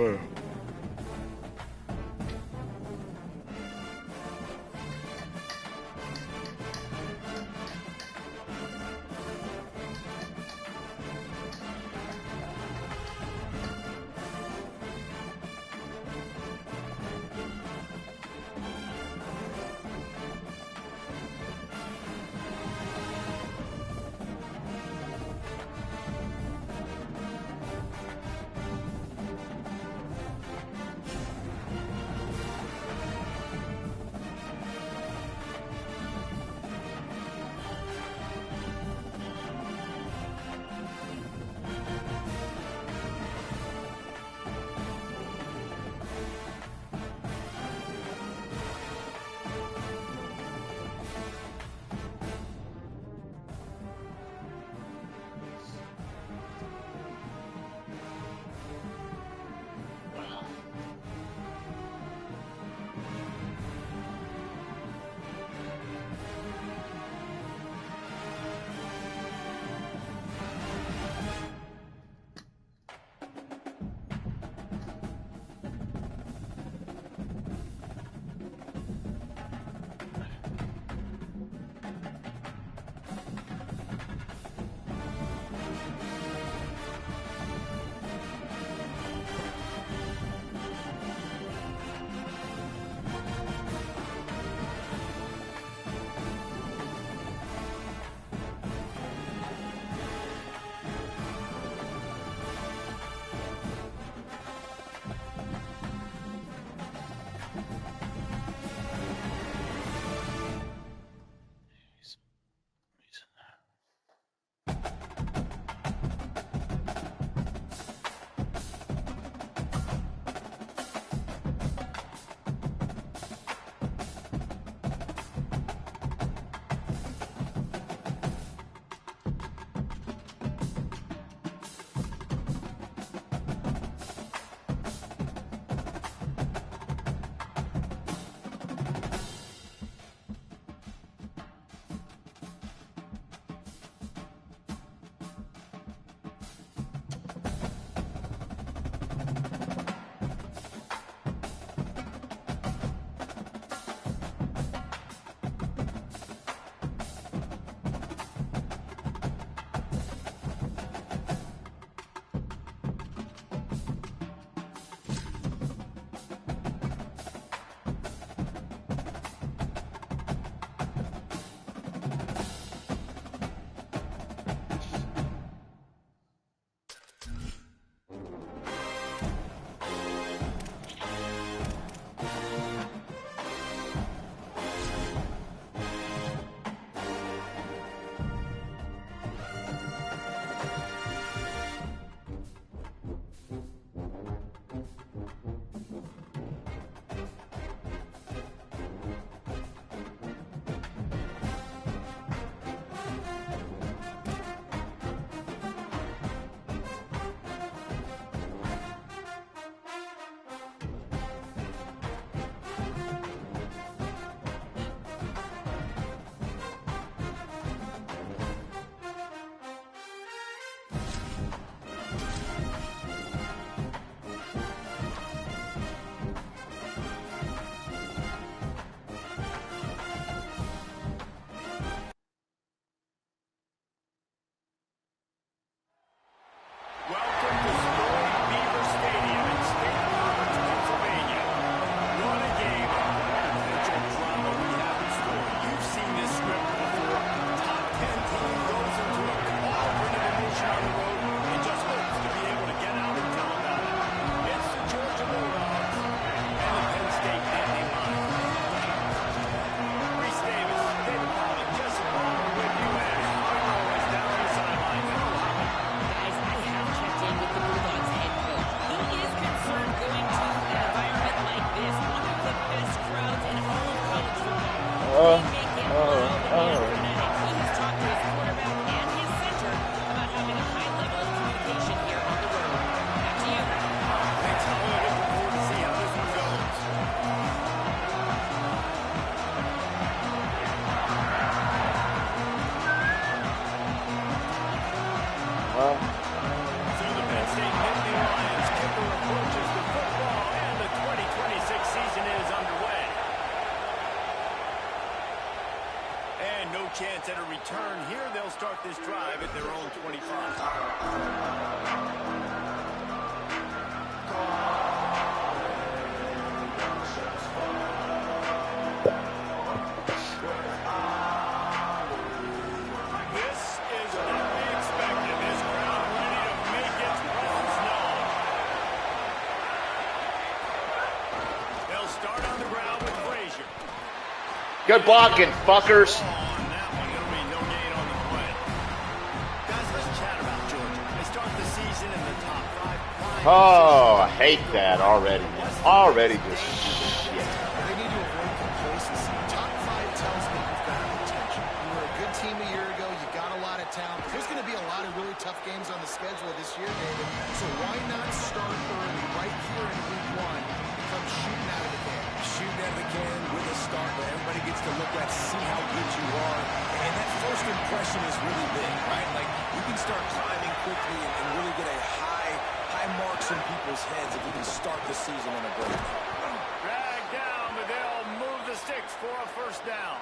swear. So the Penn State Nittany Lions kicker approaches the drive at their own 25. Good blocking, fuckers. Oh, I hate that already. Already just shit. They need to avoid complacency. Top 5 tells me you've got potential. You were a good team a year ago. You got a lot of talent. There's going to be a lot of really tough games on the schedule this year, David. So why not start early right here in week 1 and come shooting out of the can? Shooting out of the can with a start where everybody gets to look at, see how good you are. And that first impression is really big, right? Like, you can start climbing quickly and really get a high marks in people's heads if you can start the season on a great note. Drag down, but they'll move the sticks for a first down.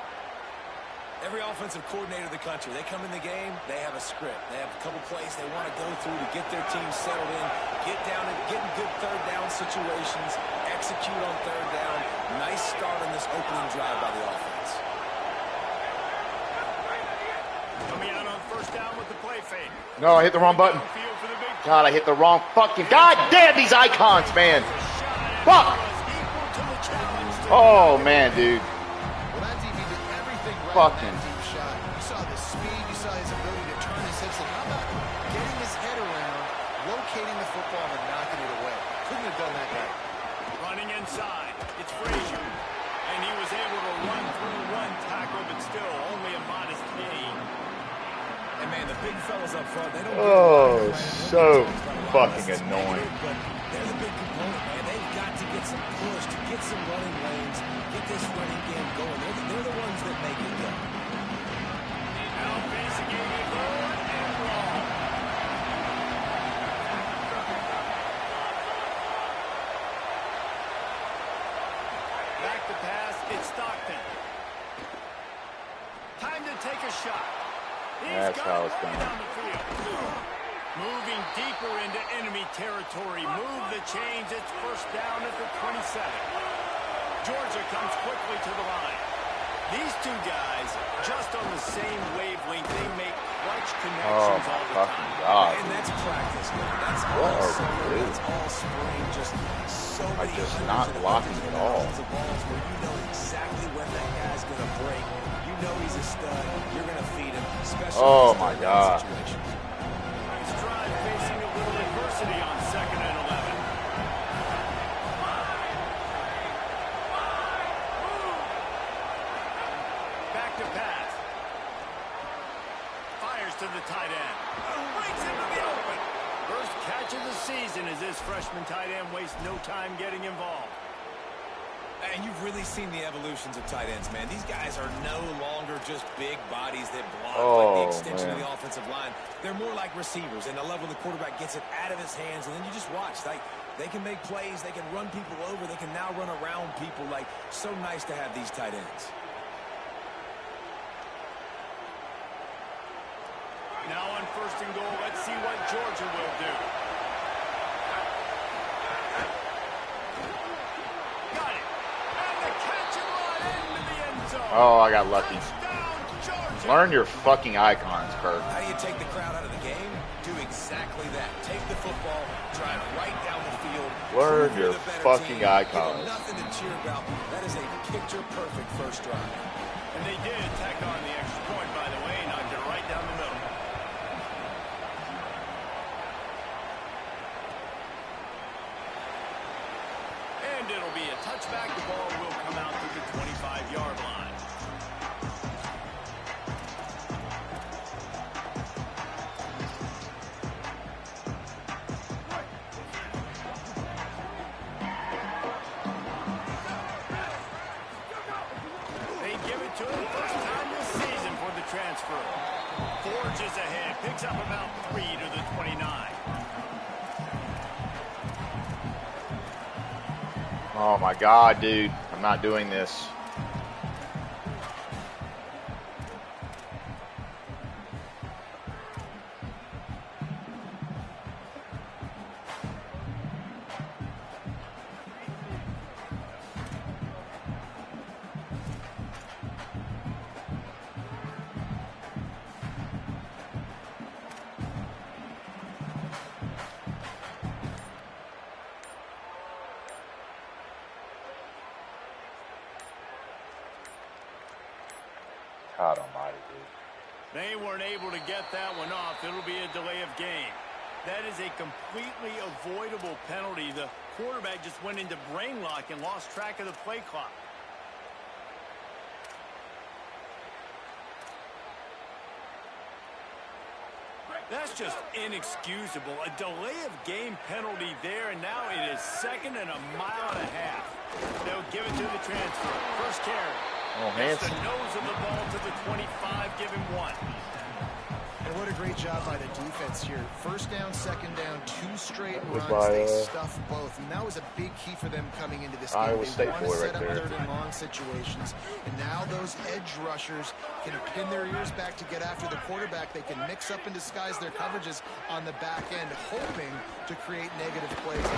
Every offensive coordinator in the country, they come in the game, they have a script. They have a couple plays they want to go through to get their team settled in, get down and get in good third down situations, execute on third down. Nice start on this opening drive by the offense. Coming out on first down with the play fake. No, I hit the wrong button. God, I hit the wrong fucking... God damn these icons, man. Fuck. Oh, man, dude. Fucking. You saw the speed, you saw his ability to turn his hips, and how about getting his head around, locating the football, and knocking it away? Couldn't have done that better. Running inside, it's Frazier, and he was able to run through one tackle, but still only a modest gain. And man, the big fellas up front, they don't. Oh, so fucking annoying. But they're the big component, man. They've got to get some push, to get some running lanes, get this running game going. They're the ones that make it go. Now facing a third and long. Back to pass, it's Stockton. Time to take a shot. That's how it's done. Moving deeper into enemy territory. Move the chains. It's first down at the 27. Georgia comes quickly to the line. These two guys, just on the same wavelength, they make clutch connections all the time. God. And that's practice, man. That's all summer. That's all spring. Just so many just not blocking at all. Of balls where you know exactly when that guy's going to break. You know he's a stud. You're going to feed him. Oh, my God. Nice drive facing a little adversity on 2nd and 11. Back to pass. Fires to the tight end. Breaks into the open. First catch of the season as this freshman tight end wastes no time getting involved. And you've really seen the evolutions of tight ends, man. These guys are no longer just big bodies that block like the extension of the offensive line. They're more like receivers, and the level the quarterback gets it out of his hands, and then you just watch. Like, they can make plays, they can run people over, they can now run around people. Like, so nice to have these tight ends. Now on first and goal, let's see what Georgia will do. Got it. And the catch and run into the end zone. Oh, I got lucky. Learn your fucking icons, Kurt. How do you take the crowd out of the game? Do exactly that. Take the football, drive right down the field. Learn your fucking icons. Nothing to cheer about. That is a picture-perfect first drive. And they did tack on the extra point, by the way, knocked it right down the middle. And it'll be a touchback. The ball will come out to the 25-yard line. They give it to him first time this season for the transfer. Forges ahead, picks up about 3 to the 29. Oh my God, dude. I'm not doing this. They weren't able to get that one off. It'll be a delay of game. That is a completely avoidable penalty. The quarterback just went into brain lock and lost track of the play clock. That's just inexcusable. A delay of game penalty there, and now it is 2nd and a mile and a half. They'll give it to the transfer. First carry. Oh, Gets the nose of the ball to the 25, give him 1. And what a great job by the defense here. First down, second down, 2 straight runs. By, they stuffed both, and that was a big key for them coming into this game. They want to set up 3rd and long situations, and now those edge rushers can pin their ears back to get after the quarterback. They can mix up and disguise their coverages on the back end, hoping to create negative plays. With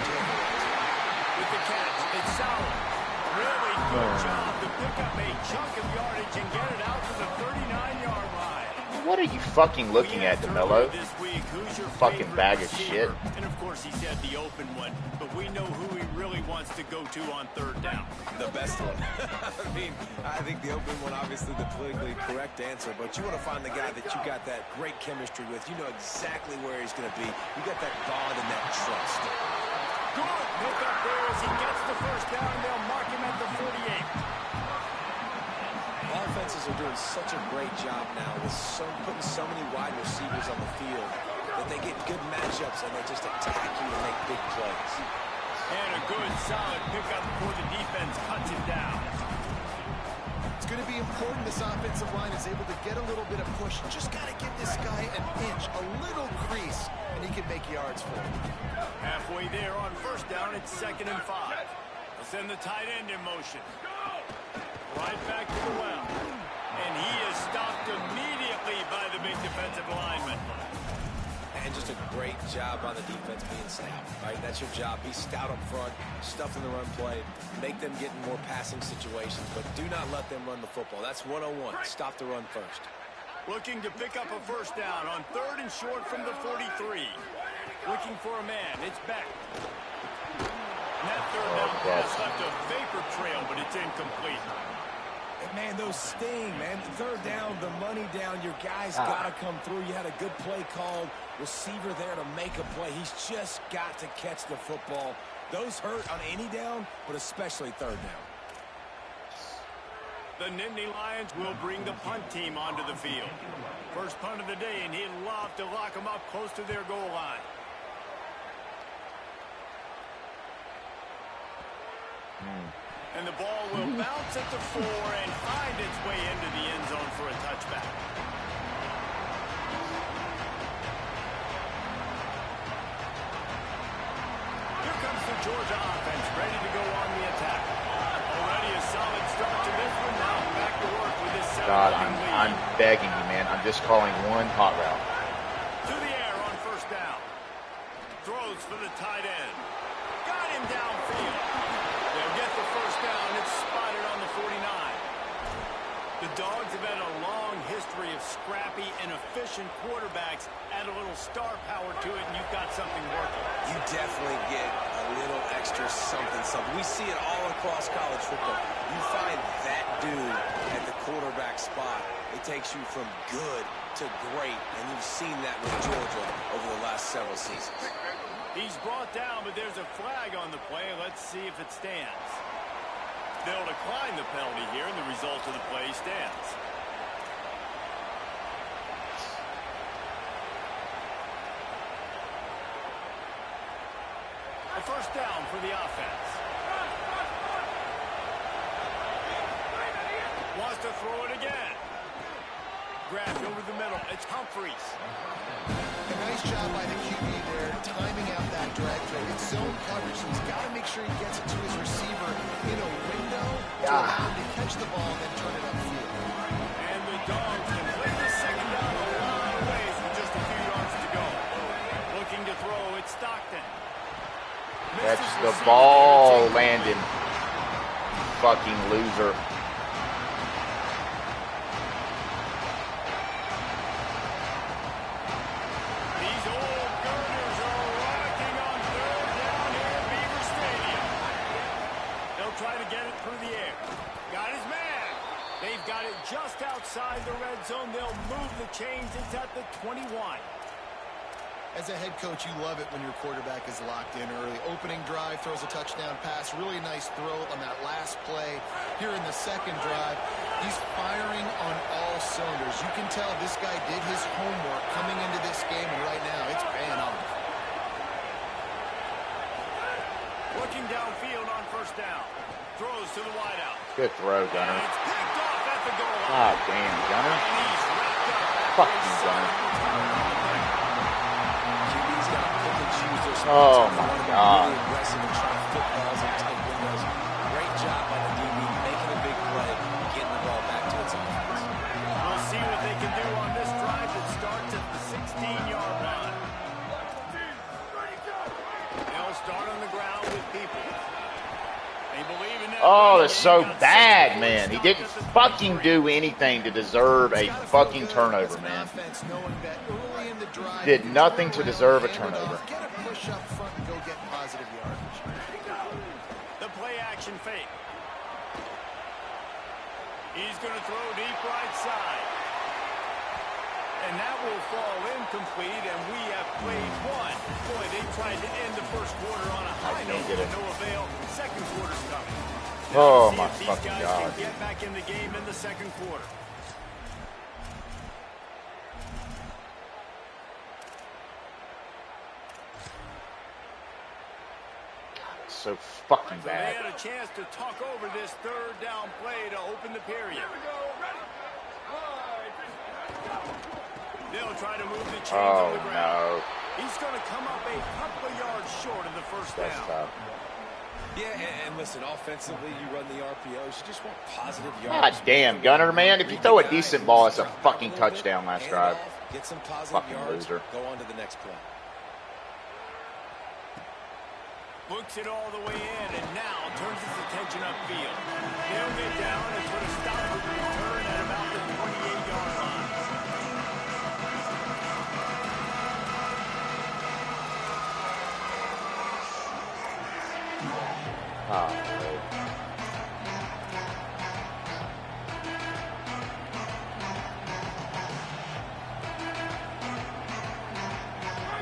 the catch, it's solid. Really good job to pick up a chunk of yardage and get it out to the 39-yard line. What are you fucking looking at, DeMello? Fucking bag of shit. And of course he said the open one, but we know who he really wants to go to on 3rd down. The best one. I think the open one, obviously the politically correct answer, but you want to find the guy that you got that great chemistry with. You know exactly where he's going to be. You got that bond and that trust. Good pick up there as he gets the 1st down. They'll mark him at the 48. Offenses are doing such a great job now with putting so many wide receivers on the field that they get good matchups and they just attack you and make big plays. And a good, solid pickup before the defense cuts him down. It's going to be important this offensive line is able to get a little bit of push. Just got to give this guy an inch, a little crease, and he can make yards for him. Halfway there on 1st down, it's 2nd and 5. They'll send the tight end in motion. Right back to the well. And he is stopped immediately by the big defensive lineman. And just a great job on the defense being stout, right? That's your job. Be stout up front, stuff in the run play, make them get in more passing situations, but do not let them run the football. That's 101. Stop the run first. Looking to pick up a 1st down on 3rd and short from the 43. Looking for a man. It's back. And that 3rd down pass left a vapor trail, but it's incomplete. Man, those sting, man. 3rd down, the money down. Your guy's got to come through. You had a good play called. Receiver there to make a play. He's just got to catch the football. Those hurt on any down, but especially 3rd down. The Nittany Lions will bring the punt team onto the field. First punt of the day, and he'd love to lock them up close to their goal line. And the ball will bounce at the 4 and find its way into the end zone for a touchback. Here comes the Georgia offense, ready to go on the attack. Already a solid start to this one. Now back to work with this 7-point lead. I'm begging you, man. I'm just calling one hot route. To the air on 1st down. Throws for the tight end. Got him downfield. They'll get the 1st down. It's spotted on the 49. The Dogs have had a long history of scrappy and efficient quarterbacks. Add a little star power to it, and you've got something working. You definitely get a little extra something. We see it all across college football. You find that dude at the quarterback spot. It takes you from good to great, and you've seen that with Georgia over the last several seasons. He's brought down, but there's a flag on the play. Let's see if it stands. They'll decline the penalty here, and the result of the play stands. A 1st down for the offense. Wants to throw it again. Grabbed over the middle. It's Humphries. A nice job by the QB there, timing out that drag throw. It's zone coverage, so he's got to make sure he gets it to his receiver in a window to allow him to catch the ball and then turn it upfield. And the Dogs can play the 2nd down a lot of ways with just a few yards to go. Looking to throw, it's Stockton. That's the ball, Landon. Fucking loser. These old girders are rocking on 3rd down here at Beaver Stadium. They'll try to get it through the air. Got his man. They've got it just outside inside the red zone. They'll move the chains. It's at the 21. As a head coach, you love it when your quarterback is locked in early. Opening drive, throws a touchdown pass. Really nice throw on that last play. Here in the second drive, he's firing on all cylinders. You can tell this guy did his homework coming into this game, and right now it's paying off. Looking downfield on first down. Throws to the wideout. Good throw, Gunner. And it's picked off at the goal line. God damn, Gunner. And he's wrapped up. Fuck you, Gunner. QB's got to pick and choose their spots. Oh, my God. Really aggressive and try to fit balls and take windows. Great job by the DB making a big play, getting the ball back to its offense. We'll see what they can do on this drive that starts at the 16-yard line. They'll start on the ground with people. They believe in that. Oh, that's so bad, man. He didn't fucking do anything to deserve a fucking turnover, man. Did nothing to deserve a turnover. Get a push up front and go get positive yardage. The play action fake. He's going to throw deep right side. And that will fall incomplete, and we have played one. Boy, they tried to end the first quarter on a high note, but no avail. Second quarter's coming. Oh, See my if these fucking guys God. can get back in the game in the second quarter. So fucking They bad. had a chance to talk over this third down play to open the period. They'll try to move the chains on Oh, the ground. no. He's going to come up a couple of yards short of the first That's down. tough. Yeah, and listen, offensively, you run the RPOs. You just want positive God yards. damn, Gunner, man. If you throw a decent ball, it's a fucking touchdown last Hand drive. off, get some positive Fucking yards, loser. go on to the next play. Looks it all the way in, and now turns his attention upfield. They'll get down and put a stop to the return at about the 28-yard line. Oh,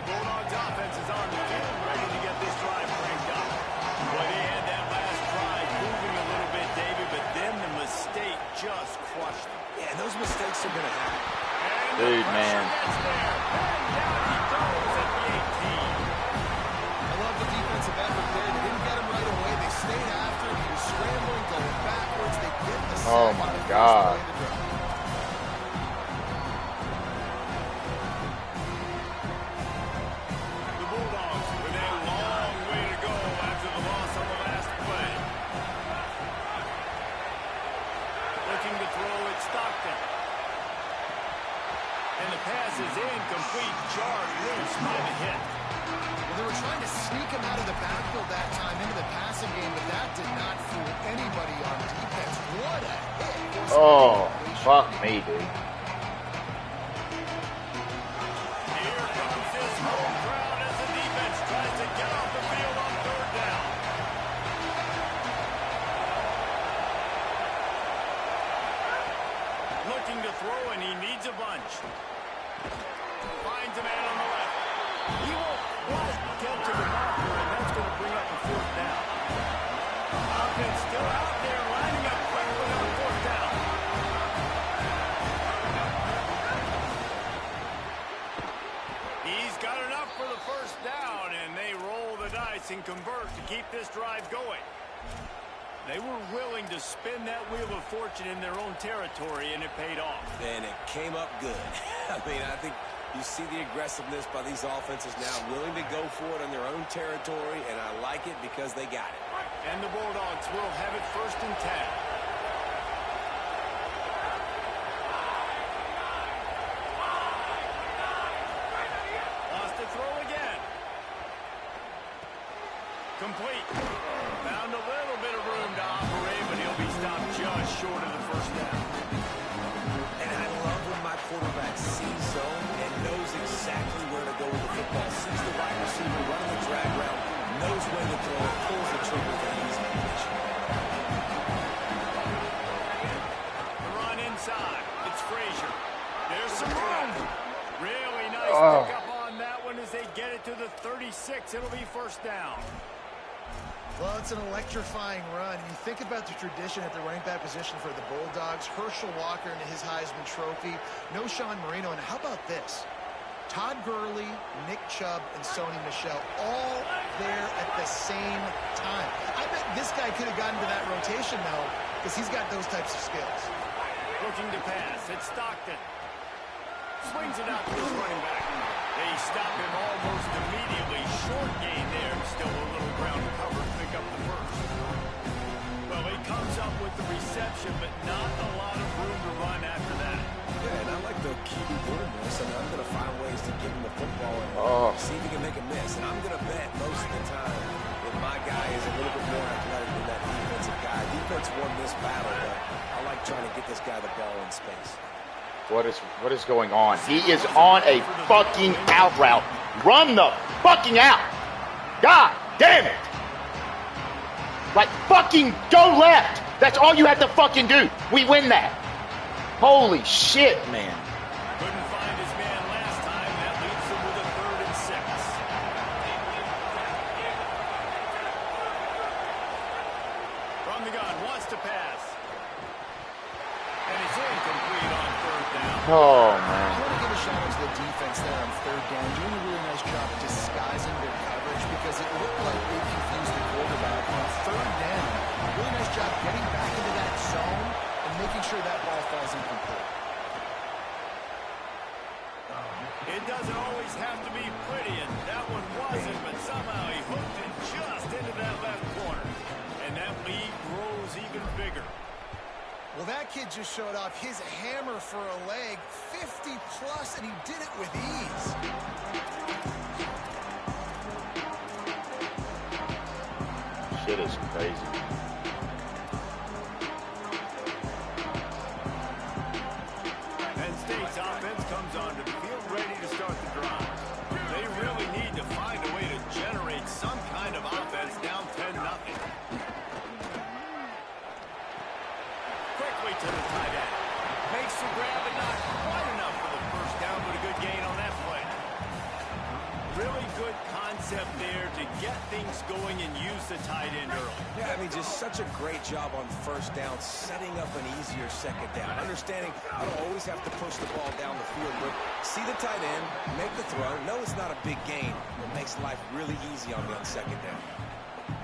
Bulldogs offense is on the field, ready to get this drive cranked up. Boy, they had that last drive moving a little bit, David, but then the mistake just crushed them. Yeah, those mistakes are going to happen. And the Dude, pressure man. gets there. And down he goes at the 18. I love the defensive effort there. They didn't get him right away. They stayed after him. He was scrambling, going backwards. They get the sack Oh, on my the first God. play of the drive. The Bulldogs with a long way to go after the loss on the last play. Looking to throw at Stockton. And the pass is incomplete. Jarred loose by the hit. Well, they were trying to sneak him out of the backfield that time into the passing game, but that did not fool anybody on defense. What a hit. Oh, fuck me, dude. Here comes this home crowd as the defense tries to get off the field on third down. Looking to throw, and he needs a bunch. Finds a man on the left. He won't quite get to the marker, and that's going to bring up a fourth down. Offense still out there, lining up quickly on fourth down. He's got enough for the first down, and they roll the dice and convert to keep this drive going. They were willing to spin that wheel of fortune in their own territory, and it paid off. And it came up good. I mean, I think you see the aggressiveness by these offenses now, willing to go for it on their own territory, and I like it because they got it. And the Bulldogs will have it 1st and 10. Lost to throw again. Complete. Found a little bit of room to operate, but he'll be stopped just short of the first down. And I love when my quarterback sees zone and knows exactly where to go with the football. Sees the wide receiver running the drag route, knows when to throw it, pulls the trigger with an easy pitch. The run inside. It's It's Frazier. There's some room. Really nice pickup on that one as they get it to the 36. It'll be first down. Well, it's an electrifying run. You think about the tradition at the running back position for the Bulldogs. Herschel Walker into his Heisman Trophy. No Sean Marino. And how about this? Todd Gurley, Nick Chubb, and Sony Michel all there at the same time. I bet this guy could have gotten to that rotation, though, because he's got those types of skills. Looking to pass. It's Stockton. Swings it out to his running back. They stop him almost immediately. Short gain there. Still a little ground to cover to pick up the first. Well, he comes up with the reception, but not a lot of room to run after that. Yeah, and I like the QB doing this. I mean, I'm going to find ways to give him the football and see if he can make a miss. And I'm going to bet most of the time that my guy is a little bit more athletic than that defensive guy. Defense won this battle, but I like trying to get this guy the ball in space. What is going on? He is on a fucking out route. Run the fucking out. God damn it. Like, fucking go left. That's all you have to fucking do. We win that. Holy shit, man. Couldn't find his man last time. That leaves him with a 3rd and 6. From the gun, wants to pass. And it's incomplete on 3rd down. Oh, man. I want to give a shout out to the defense there on 3rd down, doing a really nice job disguising their coverage because it looked like they confused the quarterback on 3rd down. Really nice job getting back into that zone and making sure that ball falls incomplete. It doesn't always have to be pretty, and that one wasn't, but somehow he hooked it just into that left corner. And that lead grows even bigger. Well, that kid just showed off his hammer for a leg, 50-plus, and he did it with ease. Shit is crazy. Penn State's offense comes onto the field ready to start the drive. They really need to find a way to generate some kind of offense down 10-0. Quickly to the tight end. Makes the grab and not quite enough for the first down, but a good gain on that play. Really good concept there to get things going and use the tight end early. Yeah, I mean, just such a great job on first down, setting up an easier second down. Understanding I don't always have to push the ball down the field, but see the tight end, make the throw. No, it's not a big gain. It makes life really easy on me on second down.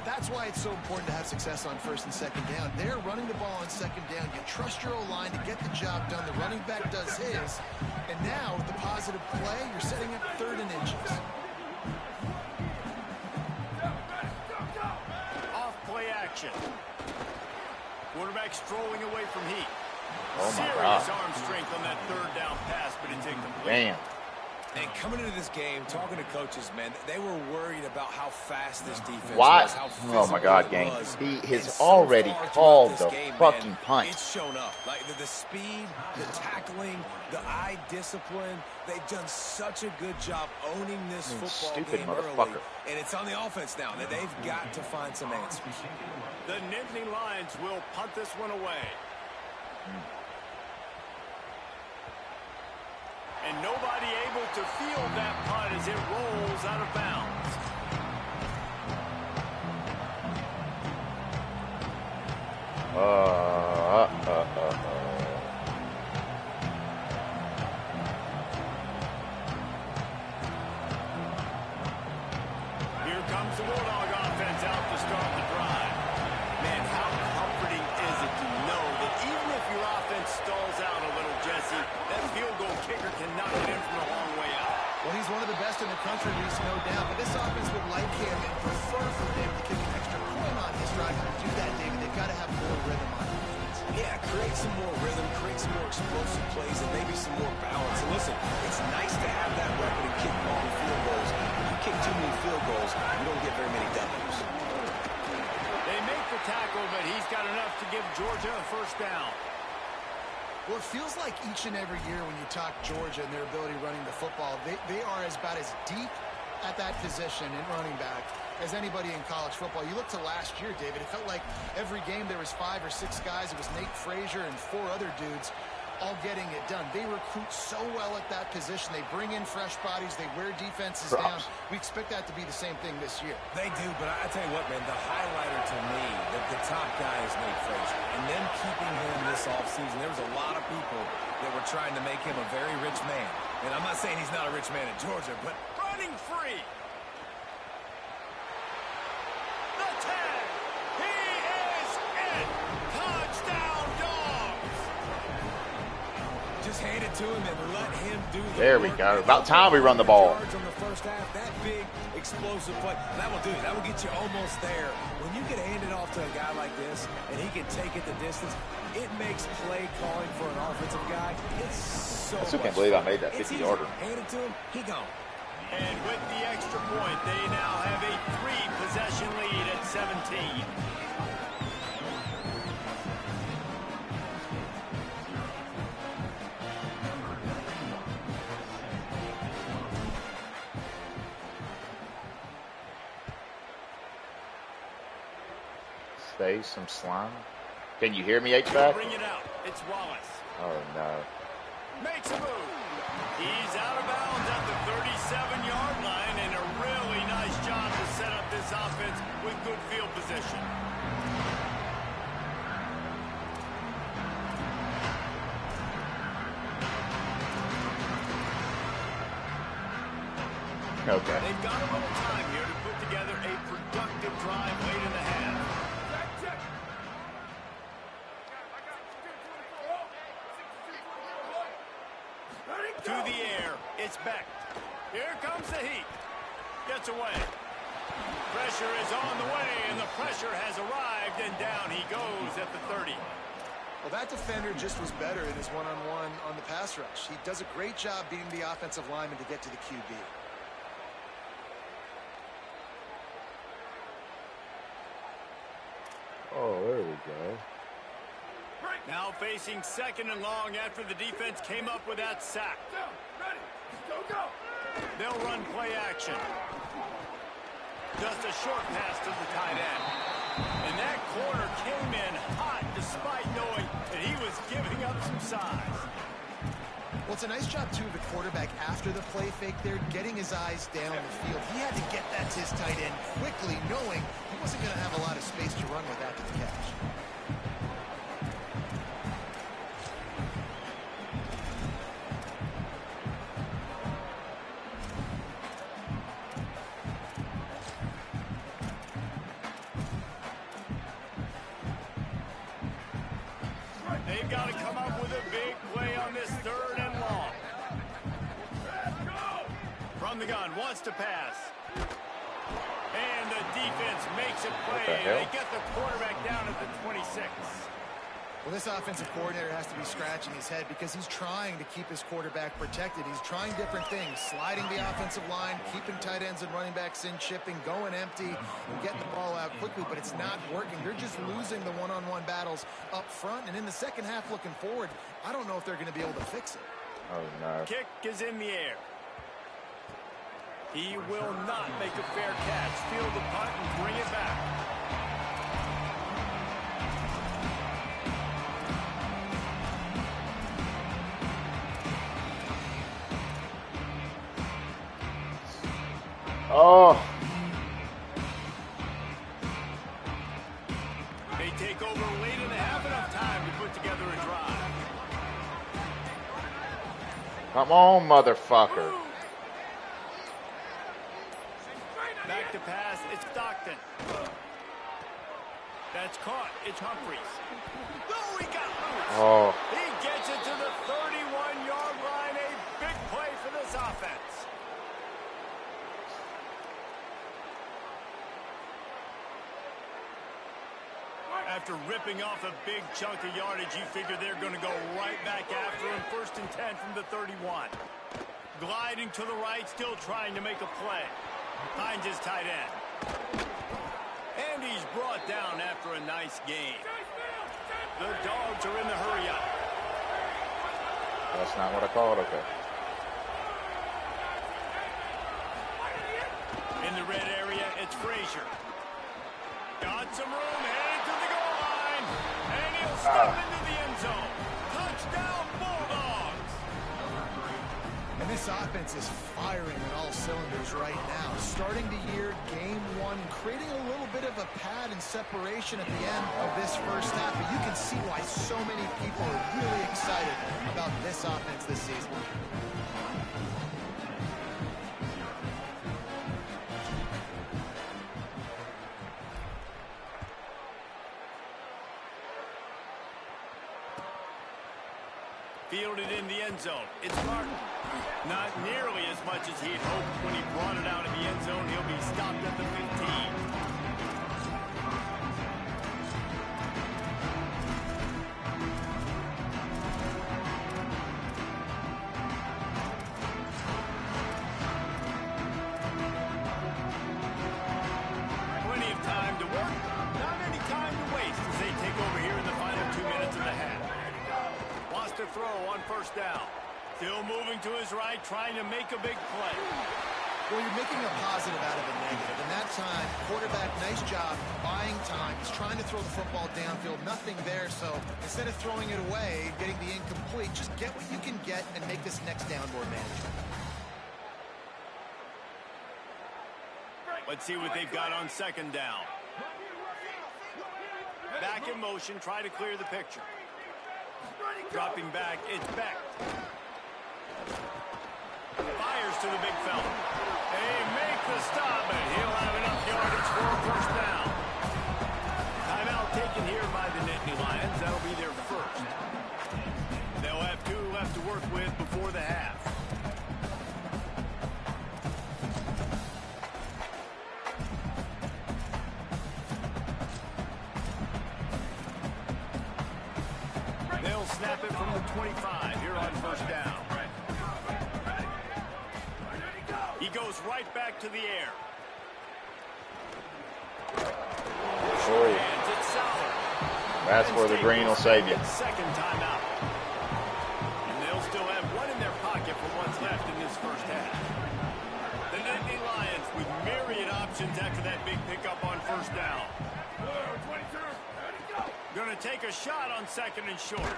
That's why it's so important to have success on 1st and 2nd down. They're running the ball on 2nd down. You trust your O-line to get the job done. The running back does his. And now, with the positive play, you're setting up 3rd and inches. Off-play action. Quarterback strolling away from heat. Oh, my Serious God. arm strength on that 3rd down pass, but it's incomplete. Damn. And coming into this game, talking to coaches, man, they were worried about how fast this defense Why? was, how Oh, my God, physical it gang. was. He And has so already far called throughout the this game, fucking man, punt. It's shown up. Like the speed, the tackling, the eye discipline. They've done such a good job owning this football stupid game motherfucker. early. And it's on the offense now. That they've got to find some answers. The Nittany Lions will punt this one away. And nobody able to field that punt as it rolls out of bounds. Here comes the Bulldog offense out to start the drive. Man, how comforting is it to know that even if your offense stalls out a little, Jesse, that field goal kicker can knock it in from a long way out. Well, he's one of the best in the country, Reese, no doubt. But this offense would like him and prefer for him to kick an extra point on his drive. To do that, David, they've got to have more rhythm on defense. Yeah, create some more rhythm, create some more explosive plays, and maybe some more balance. And listen, it's nice to have that record and kick long field goals. When you kick too many field goals, you don't get very many W's. They make the tackle, but he's got enough to give Georgia a first down. Well, it feels like each and every year when you talk Georgia and their ability running the football, they are about as deep at that position in running back as anybody in college football. You look to last year, David, it felt like every game there was 5 or 6 guys. It was Nate Frazier and 4 other dudes all getting it done. They recruit so well at that position. They bring in fresh bodies. They wear defenses down. We expect that to be the same thing this year. They do, but I tell you what, man, the highlighter to me, the top guy is Nate Frazier. And them keeping him this offseason, there was a lot of people that were trying to make him a very rich man. And I'm not saying he's not a rich man in Georgia, but Running free. The tag. He is in. Touchdown, Dogs. just hand it to him and let him do the There we work. go. About time we run the ball. On the first half, that big explosive play, that will do it. That will get you almost there. When you get handed off to a guy like this and he can take it the distance, it makes play calling for an offensive guy. It's so I still can't much believe I fun. made that It's 50-yarder. easy. Hand it to him, he gone. And with the extra point, they now have a 3-possession lead at 17. Stay some slime. Can you hear me, HVAC? Bring it out. It's Wallace. Oh, no. Makes a move. He's out of bounds at the 37-yard line, and a really nice job to set up this offense with good field position. Okay. They've got a little time here to put together a productive drive late in the half. To the air, it's Beck. Here comes the heat. Gets away. Pressure is on the way, and the pressure has arrived, and down he goes at the 30. Well, that defender just was better in his one-on-one on the pass rush. He does a great job beating the offensive lineman to get to the QB. Oh, there we go. Now facing second and long after the defense came up with that sack. They'll run play action. Just a short pass to the tight end. And that corner came in hot despite knowing that he was giving up some size. Well, it's a nice job, too, of the quarterback after the play fake there, getting his eyes down the field. He had to get that to his tight end quickly, knowing he wasn't going to have a lot of space to run with after the catch. They've got to come up with a big play on this third and long. From the gun, wants to pass. And the defense makes a play, and they get the quarterback down at the 26. Well, this offensive coordinator has to be scratching his head because he's trying to keep his quarterback protected. He's trying different things, sliding the offensive line, keeping tight ends and running backs in, chipping, going empty, and getting the ball out quickly, but it's not working. They're just losing the one-on-one battles up front, and in the second half looking forward, I don't know if they're going to be able to fix it. Oh, no. Kick is in the air. He will not make a fair catch. Field the punt and bring it back. Oh. They take over late in the half, enough time to put together a drive. Come on, motherfucker. Back to pass, it's Stockton. That's caught, it's Humphries. Oh, he got loose. Oh. He gets it to the 31-yard line. A big play for this offense. After ripping off a big chunk of yardage, you figure they're going to go right back after him. 1st and 10 from the 31. Gliding to the right, still trying to make a play. Finds his tight end. And he's brought down after a nice gain. The Dogs are in the hurry up. That's not what I called. Okay. In the red area, it's Frazier. Got some room, headed to the goal line. And he'll step into the end zone. Touchdown, Bulldogs! And this offense is firing on all cylinders right now. Starting the year, game one, creating a little bit of a pad and separation at the end of this first half. But you can see why so many people are really excited about this offense this season. Fielded in the end zone. It's Martin. Not nearly as much as he had hoped when he brought it out of the end zone. He'll be stopped at the 15. Plenty of time to work. Not any time to waste as they take over here in the final 2 minutes of the half. Wants to throw on first down. Still moving to his right, trying to make a big play. Well, you're making a positive out of a negative. And that time, quarterback, nice job buying time. He's trying to throw the football downfield. Nothing there, so instead of throwing it away, getting the incomplete, just get what you can get and make this next down more manageable. Let's see what they've got on second down. Back in motion, try to clear the picture. Dropping back, it's Beck. Fires to the big fella. They make the stop, and he'll have enough yardage for a first down. Timeout taken here by the Nittany Lions. That'll be their first. They'll have 2 left to work with before the half. They'll snap it from the 25 here on first down. He goes right back to the air. Oh. And it's solid. That's where the green will save you. Second timeout. And they'll still have one in their pocket for what's left in this first half. The Nittany Lions with myriad options after that big pickup on first down. Going to take a shot on second and short.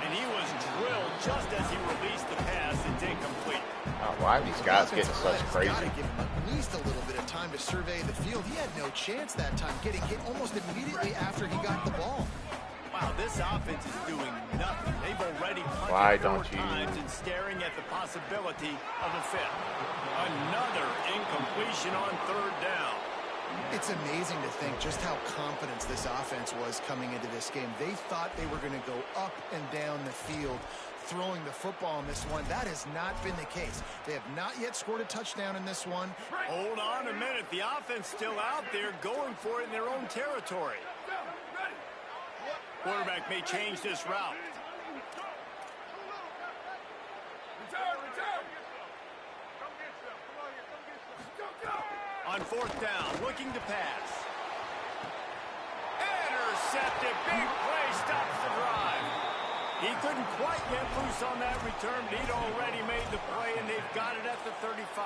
And he was drilled just as he released the pass. It's incomplete. Oh, why are these guys getting such crazy? Got to give him at least a little bit of time to survey the field. He had no chance that time, getting hit almost immediately after he got the ball. Wow, this offense is doing nothing. They've already Why punted don't 4 you- times and staring at the possibility of a fifth. Another incompletion on third down. It's amazing to think just how confident this offense was coming into this game. They thought they were going to go up and down the field throwing the football in this one. That has not been the case. They have not yet scored a touchdown in this one. Hold on a minute. The offense still out there going for it in their own territory. Quarterback may change this route. On fourth down, looking to pass. Intercepted. Big play stops the drive. He couldn't quite get loose on that return, but he'd already made the play, and they've got it at the 35.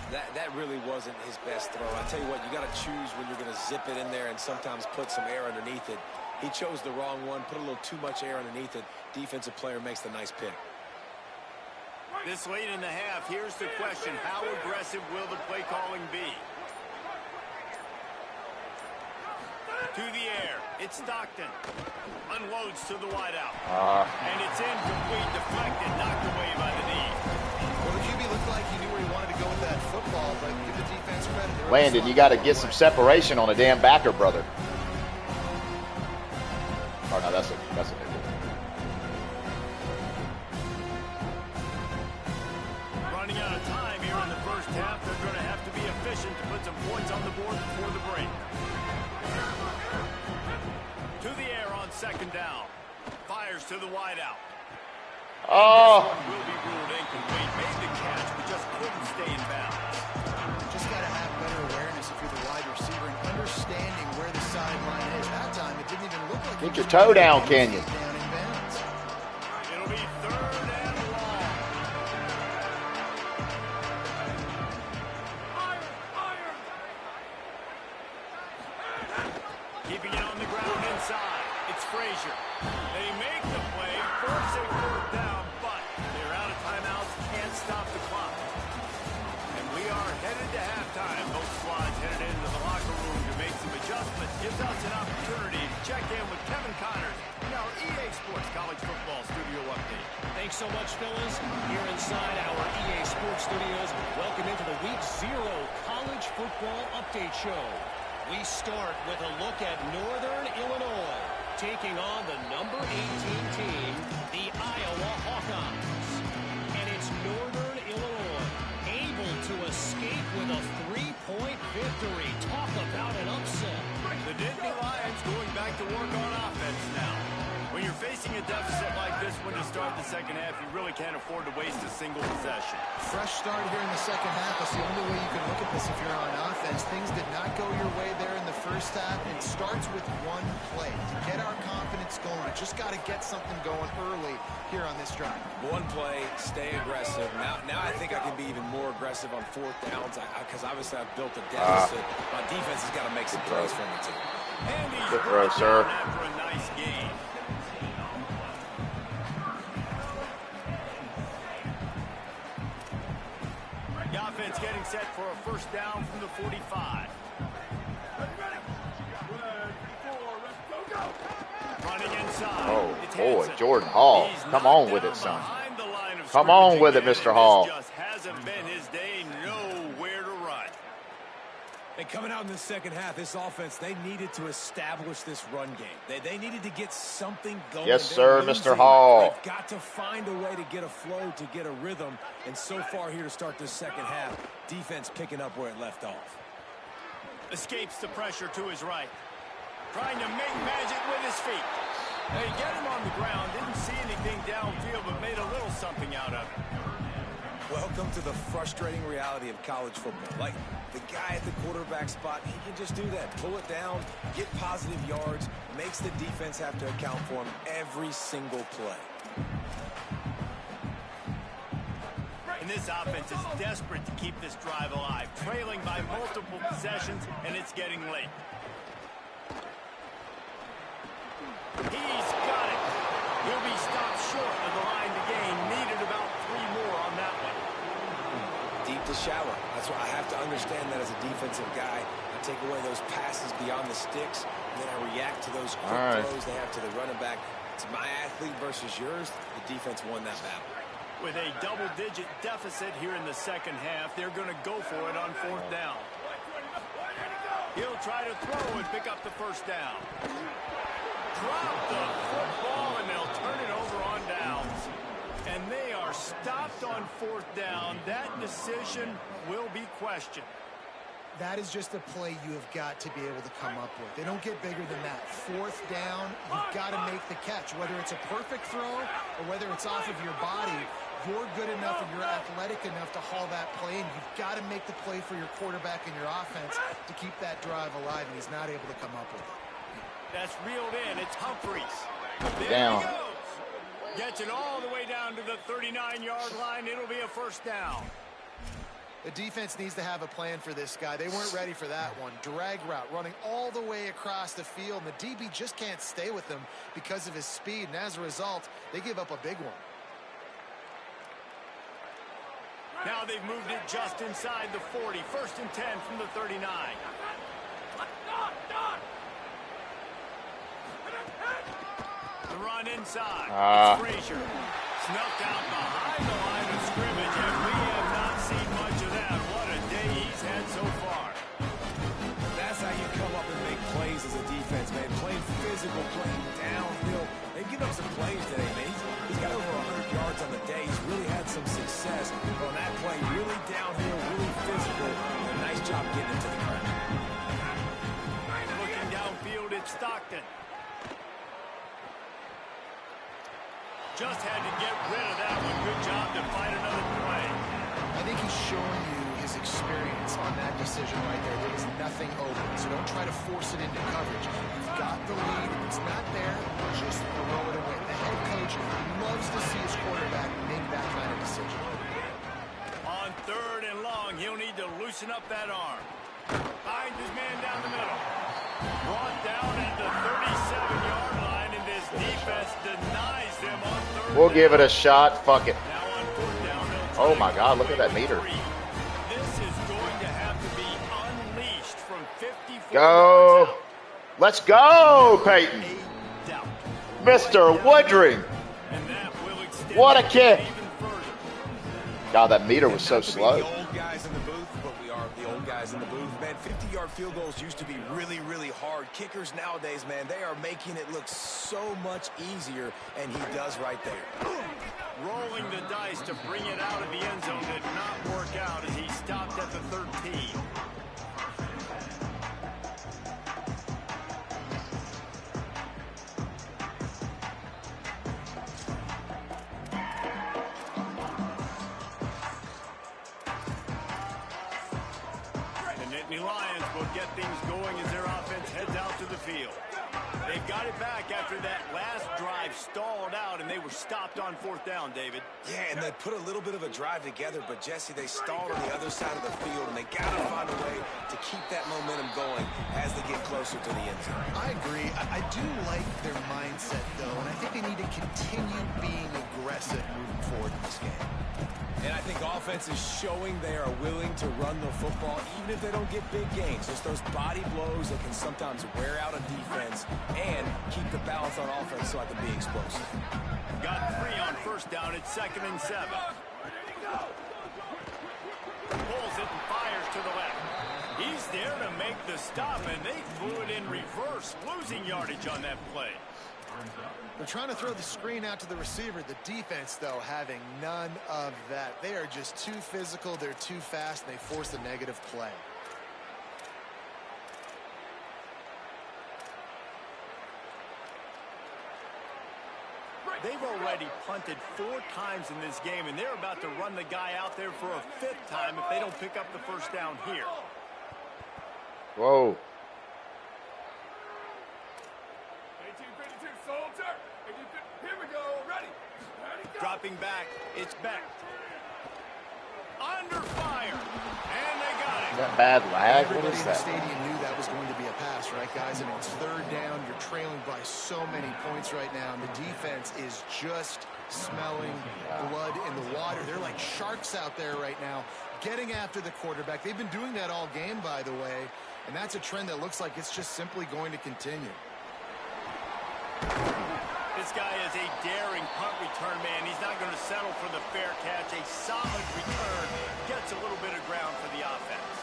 That really wasn't his best throw. I tell you what, you got to choose when you're going to zip it in there and sometimes put some air underneath it. He chose the wrong one, put a little too much air underneath it. Defensive player makes the nice pick. This late in the half, here's the question. How aggressive will the play calling be? To the air. It's Stockton. Unloads to the wideout. And it's incomplete, deflected, knocked away by the knee. Well, the QB looked like he knew where he wanted to go with that football, but give the defense credit. Landon, you got to get some separation on a damn backer, brother. Oh, no, that's a nickel. Running out of time here in the first half. They're going to have to be efficient to put some points on the board before the break. To the air on second down. Fires to the wideout. Oh. This one will be ruled incomplete. Made the catch, but just couldn't stay in bounds. Just got to have better awareness if you're the wide receiver and understanding where the sideline is. That time, it didn't even look like Get your toe down, Kenyon. down in bounds. It'll be third and long. Keeping it on the ground inside. It's Frazier. They make the play, force a fourth down, but they're out of timeouts, can't stop the clock. And we are headed to halftime. Both squads headed into the locker room to make some adjustments. Gives us an opportunity to check in with Kevin Connors in our EA Sports College Football Studio Update. Thanks so much, fellas. Here inside our EA Sports Studios, welcome into the Week 0 College Football Update Show. We start with a look at Northern Illinois, taking on the number 18 team, the Iowa Hawkeyes. And it's Northern Illinois able to escape with a 3-point victory. Talk about an upset. The Nittany Lions going back to work on offense now. When you're facing a deficit like this one to start the second half, you really can't afford to waste a single possession. Fresh start here in the second half. That's the only way you can look at this if you're on offense. Things did not go your way there in the first half. It starts with one play. To get our confidence going, we just got to get something going early here on this drive. One play, stay aggressive. Now I think I can be even more aggressive on fourth downs because obviously I've built a deficit. My defense has got to make some throws for me too. And he's good throw, sir. After a nice game. The offense getting set for a first down from the 45. Running inside. Oh, It's boy, Hansen. Jordan Hall. He's Come knocked on with down it, son. behind the line of Come on scrimmage with it, again, Mr. and Hall. this just hasn't been his day. Nowhere to run. And coming out in the second half, this offense, they needed to establish this run game. They needed to get something going. Yes, They're sir, Mr. losing. Hall. They've got to find a way to get a flow, to get a rhythm. And so far here to start this second half, defense picking up where it left off. Escapes the pressure to his right. Trying to make magic with his feet. They get him on the ground. Didn't see anything downfield, but made a little something out of it. Welcome to the frustrating reality of college football. Like, the guy at the quarterback spot, he can just do that. Pull it down, get positive yards, makes the defense have to account for him every single play. And this offense is desperate to keep this drive alive, trailing by multiple possessions, and it's getting late. He's got it. He'll be stopped short of the line to gain. Needed about 3 more on that one. Deep to shallow. That's why I have to understand that as a defensive guy. I take away those passes beyond the sticks, and then I react to those quick throws they have to the running back. It's my athlete versus yours. The defense won that battle. With a double-digit deficit here in the second half, they're going to go for it on fourth down. He'll try to throw and pick up the first down. Drop the football, and they'll turn it over on downs. And they are stopped on fourth down. That decision will be questioned. That is just a play you have got to be able to come up with. They don't get bigger than that. Fourth down, you've got to make the catch. Whether it's a perfect throw or whether it's off of your body, you're good enough and you're athletic enough to haul that play, and you've got to make the play for your quarterback and your offense to keep that drive alive, and he's not able to come up with it. That's reeled in. It's Humphreys. There Down. he goes. Gets it all the way down to the 39-yard line. It'll be a first down. The defense needs to have a plan for this guy. They weren't ready for that one. Drag route, running all the way across the field, and the DB just can't stay with him because of his speed, and as a result, they give up a big one. Now they've moved it just inside the 40. First and 10 from the 39. The run inside. It's Frazier. Snuffed out behind the line of scrimmage, and we have not seen much of that. What a day he's had so far. That's how you come up and make plays as a defense, man. Playing physical, playing downhill. They've given up some plays today, man. He's got over 100 yards on the day. He's really had some success. But on that play, really downhill, really physical. And a nice job getting it to the ground. Looking downfield, it's Stockton. Just had to get rid of that one. Good job to find another play. I think he's showing you his experience on that decision right there. There was nothing open, so don't try to force it into coverage. You've got the lead. If it's not there, just throw it away. The head coach loves to see his quarterback make that kind of decision. On third and long, he'll need to loosen up that arm. Finds his man down the middle. Brought down at the 37-yard line. defense denies them on third We'll down. give it a shot. Fuck it. Now on fourth down, they'll try Oh to my go God, look at that for meter. 3. This is going to have to be unleashed from 54 Go. yards out. Let's go, Peyton. A doubt. Mr. Woodring. And that will extend What a the kick. lead even further. God, that meter was so Not to be slow. the old guys in the booth, but we are the old guys in the booth. Man, 50-yard field goals used to be really, really hard. Kickers nowadays, man, they are making it look so much easier, and he does right there. Rolling the dice to bring it out of the end zone did not work out as he stopped at the 13. The Nittany Lions will get things going as their offense heads out to the field. They've got it back after that last drive stalled out, and they were stopped on fourth down, David. Yeah, and they put a little bit of a drive together, but, Jesse, they stalled on the other side of the field, and they got to find a way to keep that momentum going as they get closer to the end zone. I agree. I do like their mindset, though, and I think they need to continue being aggressive moving forward in this game. And I think offense is showing they are willing to run the football, even if they don't get big gains. Just those body blows that can sometimes wear out a defense and keep the balance on offense so I can be explosive. Got 3 on first down. It's 2nd and 7. Pulls it and fires to the left. He's there to make the stop, and they threw it in reverse, losing yardage on that play. They're trying to throw the screen out to the receiver. The defense, though, having none of that. They are just too physical. They're too fast, and they force a negative play. They've already punted 4 times in this game, and they're about to run the guy out there for a 5th time if they don't pick up the first down here. Whoa. 1852, soldier. Here we go. Ready. Go. Dropping back, it's Beck. Under fire, and they got it. Is that bad lag? What Everybody is in the that? stadium knew that was going to be a pass, right, guys? And it's 3rd down. You're trailing by so many points right now, and the defense is just smelling blood in the water. They're like sharks out there right now, getting after the quarterback. They've been doing that all game, by the way, and that's a trend that looks like it's just simply going to continue. This guy is a daring punt return man. He's not going to settle for the fair catch. A solid return gets a little bit of ground for the offense.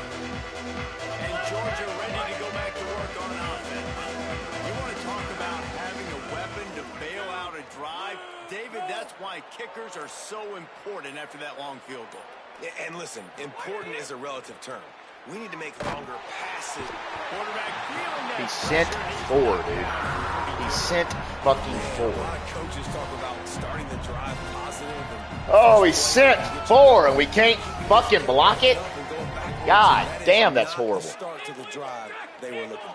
And Georgia ready to go back to work on offense. You want to talk about having a weapon to bail out a drive? David, that's why kickers are so important after that long field goal. And listen, important is a relative term. We need to make longer passes. Quarterback feeling that He sent pressure. 4, dude. He sent fucking 4. A lot of coaches talk about starting the drive positive. And Oh, he sent 4, and we can't fucking block it? God damn, that's horrible. Start to the drive they were looking for.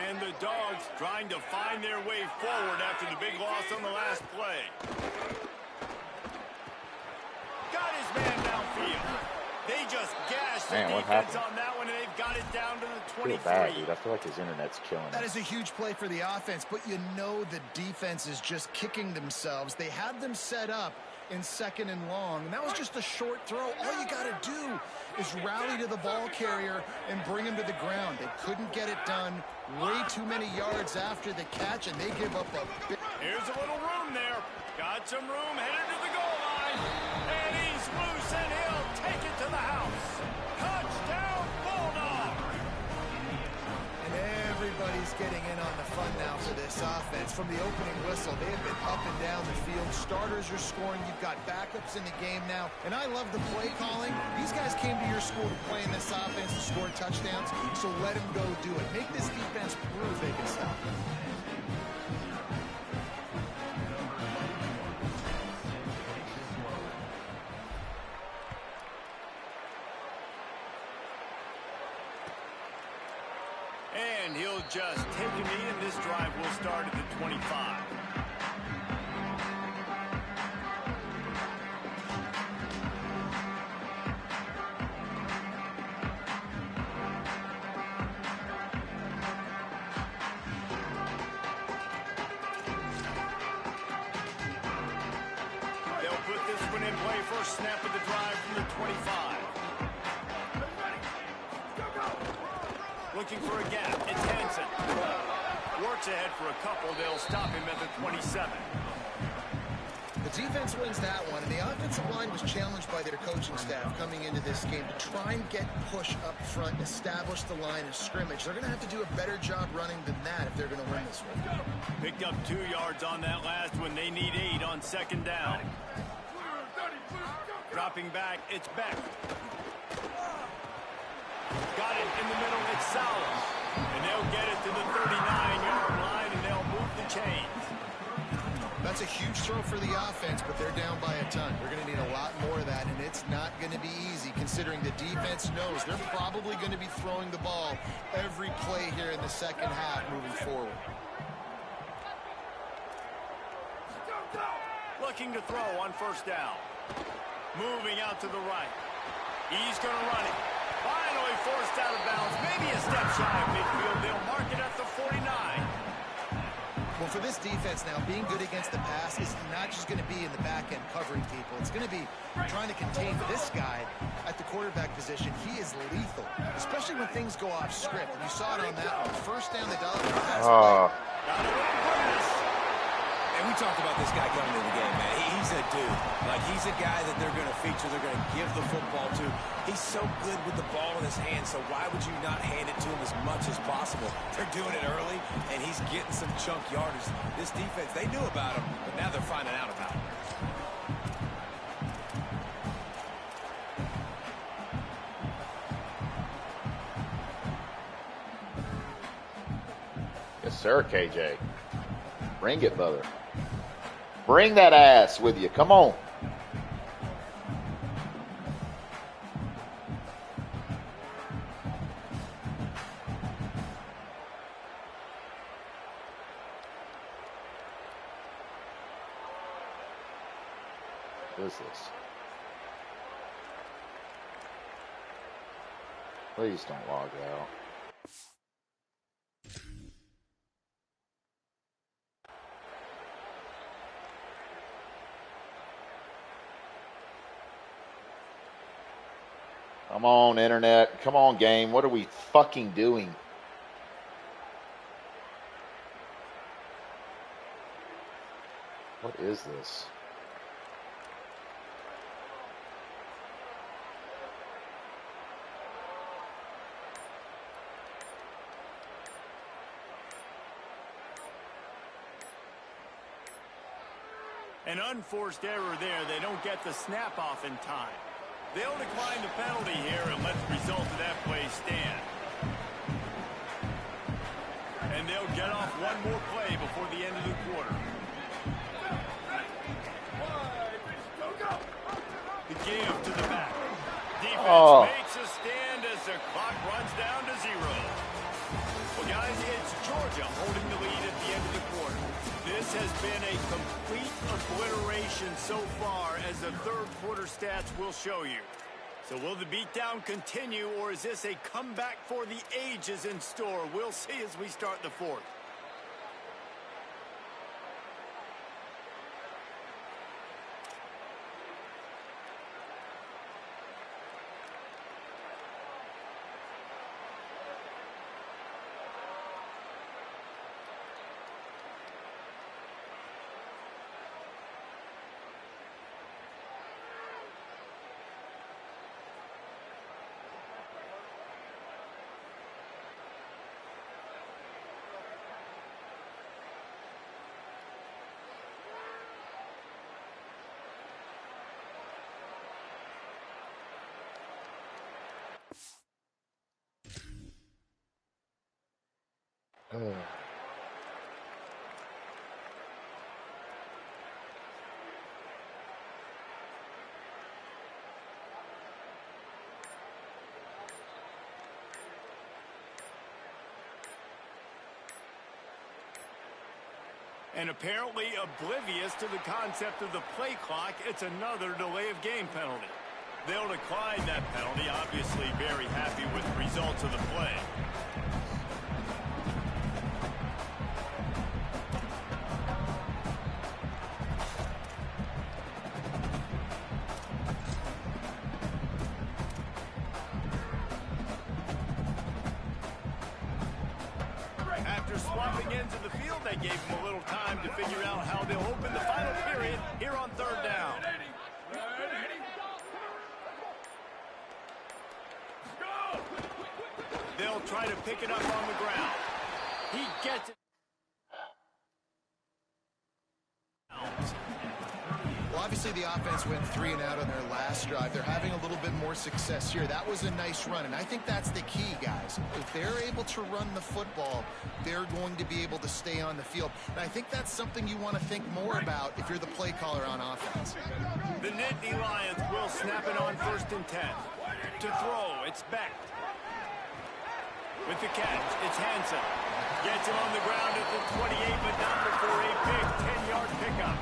And the Dogs trying to find their way forward after the big loss on the last play. Got his man downfield. They just gashed the Man, what defense happened? on that one, and they've got it down to the I 23. feel bad, dude. I feel like his internet's killing That him. is a huge play for the offense, but you know the defense is just kicking themselves. They had them set up in 2nd and long, and that was just a short throw. All you got to do is rally to the ball carrier and bring him to the ground. They couldn't get it done. Way too many yards after the catch, and they give up a big... Here's a little room there. Got some room headed to the goal line. And he's loose, and he'll take it to the house. Touchdown, Bulldog. And everybody Everybody's getting in on the fun now for this offense. From the opening whistle, they have been up and down the field. Starters are scoring. You've got backups in the game now. And I love the play calling. These guys came to your school to play in this offense to score touchdowns, so let them go do it. Make this defense prove they can stop them. And he'll just take a knee, and this drive will start at the 25. They'll put this one in play. First snap of the drive from the 25. Looking for a gap. It's Hansen. Works ahead for a couple. They'll stop him at the 27. The defense wins that one, and the offensive line was challenged by their coaching staff coming into this game to try and get push up front, establish the line of scrimmage. They're going to have to do a better job running than that if they're going to win this one. Picked up 2 yards on that last one. They need 8 on second down. Dropping back, it's Beck. Got it in the middle, it's Sowell. And they'll get it to the 39-yard line, and they'll move the chains. That's a huge throw for the offense, but they're down by a ton. We're going to need a lot more of that, and it's not going to be easy considering the defense knows they're probably going to be throwing the ball every play here in the second half moving forward. Looking to throw on first down. Moving out to the right. He's going to run it. Finally forced out of bounds. Maybe a step shy of midfield. They'll mark it at the 49. Well, for this defense now, being good against the pass is not just going to be in the back end covering people. It's going to be trying to contain this guy at the quarterback position. He is lethal, especially when things go off script. And you saw it on that one. First down, the Dolphins pass play. And we talked about this guy coming into the game, man. He's a dude. Like, he's a guy that they're going to feature, they're going to give the football to. He's so good with the ball in his hands, so why would you not hand it to him as much as possible? They're doing it early, and he's getting some chunk yardage. This defense, they knew about him, but now they're finding out about him. Yes, sir, KJ. Bring it, brother. Bring that ass with you. Come on. What is this? Please don't log out. Come on, internet. Come on, game. What are we fucking doing? What is this? An unforced error there. They don't get the snap off in time. They'll decline the penalty here and let the result of that play stand. And they'll get off one more play before the end of the quarter. The give to the back. Defense makes a stand as the clock runs down to 0. Well, guys, it's Georgia holding the lead at the end of the quarter. This has been a complete obliteration so far, as the third quarter stats will show you. So will the beatdown continue, or is this a comeback for the ages in store? We'll see as we start the fourth. And apparently oblivious to the concept of the play clock, it's another delay of game penalty. They'll decline that penalty, obviously very happy with the results of the play. After swapping ends of the field, that gave them a little time to figure out how they'll open the final period here on third down. They'll try to pick it up on the ground. He gets it. Well, obviously the offense went 3 and out on their last drive. They're having a little bit more success here. That was a nice run, and I think that's the key, guys. If they're able to run the football, they're going to be able to stay on the field. And I think that's something you want to think more about if you're the play caller on offense. The Nittany Lions will snap it on 1st and 10. To throw, it's Beck. With the catch, it's Hansen. Gets him on the ground at the 28, but not before a big 10-yard pickup.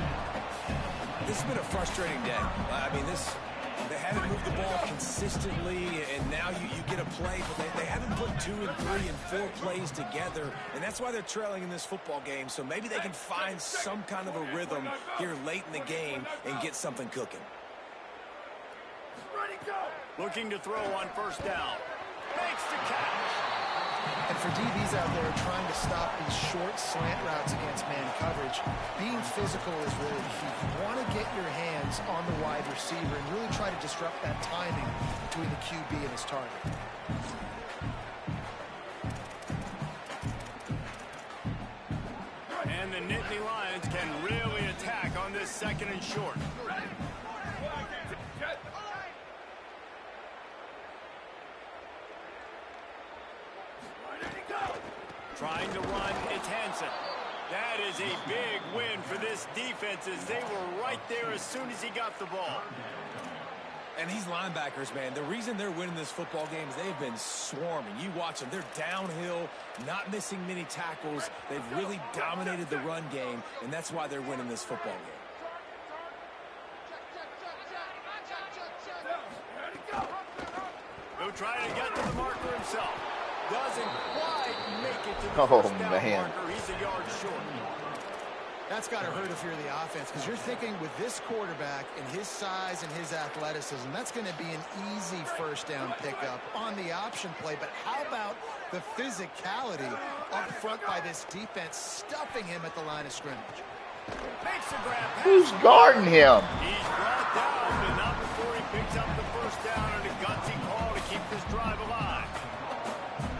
This has been a frustrating day. I mean, they haven't moved the ball consistently, and now you get a play, but they haven't put 2 and 3 and 4 plays together, and that's why they're trailing in this football game. So maybe they can find some kind of a rhythm here late in the game and get something cooking. Looking to throw on 1st down. Makes the catch. And for DBs out there trying to stop these short slant routes against man coverage, being physical is really key. You want to get your hands on the wide receiver and really try to disrupt that timing between the QB and his target. And the Nittany Lions can really attack on this 2nd and short. Trying to run, it's Hansen. That is a big win for this defense as they were right there as soon as he got the ball. And these linebackers, man, the reason they're winning this football game is they've been swarming. You watch them. They're downhill, not missing many tackles. They've really dominated the run game, and that's why they're winning this football game. He'll try to get to the marker himself. Doesn't quite make it to the first down marker. He's a yard short. That's got to hurt if you're the offense, because you're thinking with this quarterback and his size and his athleticism, that's going to be an easy 1st down pickup on the option play. But how about the physicality up front by this defense, stuffing him at the line of scrimmage? Makes a grab. Who's guarding him? He's brought down, but not before he picks up the 1st down and a gutsy call to keep this drive alive.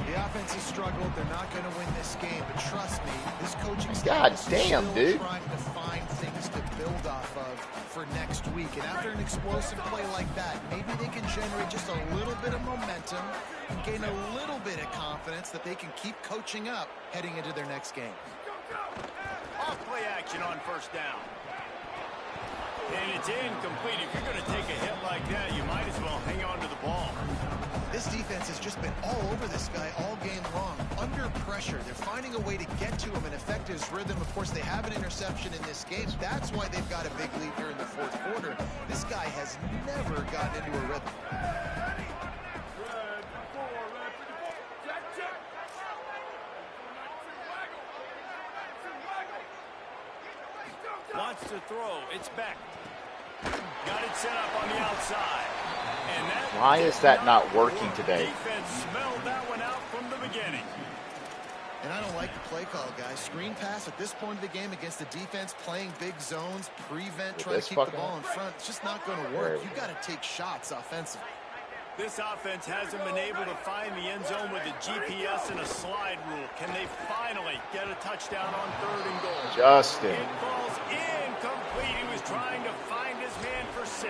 The offense has struggled. They're not going to win this game, but trust me, this coaching God staff damn, is still dude. trying to find things to build off of for next week. And after an explosive play like that, maybe they can generate just a little bit of momentum and gain a little bit of confidence that they can keep coaching up heading into their next game. Off play action on 1st down. And it's incomplete. If you're going to take a hit like that, you might as well hang on to the ball. This defense has just been all over this guy all game long. Under pressure, they're finding a way to get to him and affect his rhythm. Of course, they have an interception in this game. That's why they've got a big lead here in the 4th quarter. This guy has never gotten into a rhythm. Wants to throw. It's back. Got it set up on the outside. And that Why is that not working today? Defense smelled that one out from the beginning. And I don't like the play call, guys. Screen pass at this point of the game against the defense, playing big zones, prevent, trying to keep the ball in front. It's just not going to work. You got to take shots offensively. This offense hasn't been able to find the end zone with a GPS and a slide rule. Can they finally get a touchdown on 3rd and goal? Justin. It falls incomplete. He was trying to find his man for 6.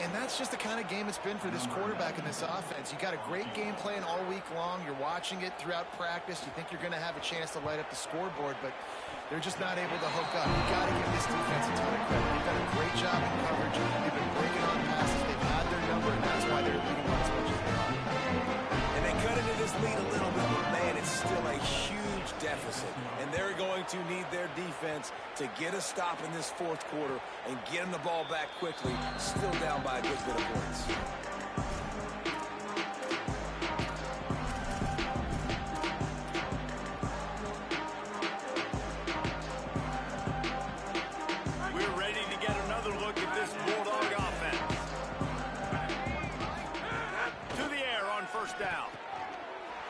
And that's just the kind of game it's been for this quarterback in this offense. You got a great game plan all week long. You're watching it throughout practice. You think you're going to have a chance to light up the scoreboard, but they're just not able to hook up. You got to give this defense a ton of credit. They've done a great job in coverage. They've been breaking on passes. They've had their number, and that's why they're leading by as much as they are. And they cut into this lead a little bit, but man, it's still a huge deficit. And they're going to need their to get a stop in this fourth quarter and get him the ball back quickly, still down by a good bit of points. We're ready to get another look at this Bulldog offense. To the air on first down.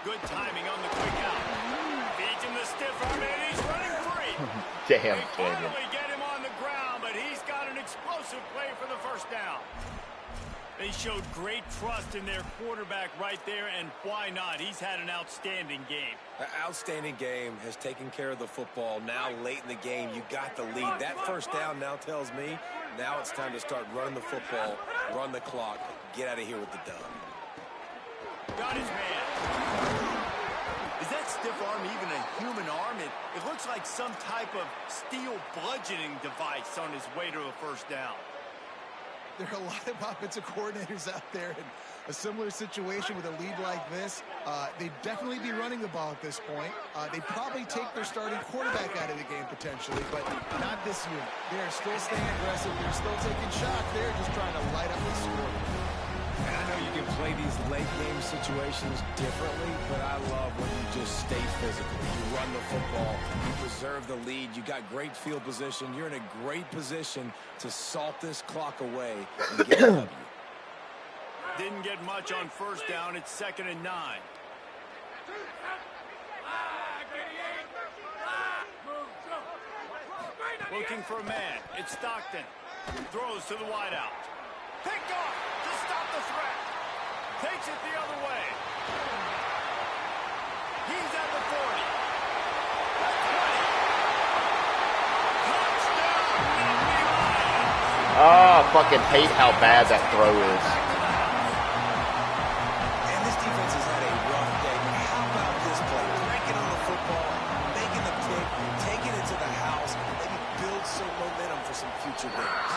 Good timing on the quick out. Feeds him the stiff arm, and he's running free. Damn, They finally get him on the ground, but he's got an explosive play for the first down. They showed great trust in their quarterback right there, and why not? He's had an outstanding game. An outstanding game, has taken care of the football. Now late in the game, you got the lead. That first down now tells me now it's time to start running the football, run the clock, get out of here with the dub. Got his man. Is that stiff arm even a human arm? It looks like some type of steel bludgeoning device on his way to a first down. There are a lot of offensive coordinators out there in a similar situation with a lead like this. They'd definitely be running the ball at this point. They'd probably take their starting quarterback out of the game potentially, but not this unit. They're still staying aggressive. They're still taking shots. They're just trying to light up the score. And I know you can play these late game situations differently, but I love when you just stay physical. You run the football, you preserve the lead, you got great field position, you're in a great position to salt this clock away and get a W. Didn't get much on first down. It's 2nd and 9. Looking for a man. It's Stockton. Throws to the wideout. Picked off to stop the threat. Takes it the other way. He's at the 40. The 20. Touchdown, Nittany Lions. Oh, I fucking hate how bad that throw is. And this defense has had a rough day. How about this play? Breaking on the football, making the pick, taking it to the house, maybe build some momentum for some future games.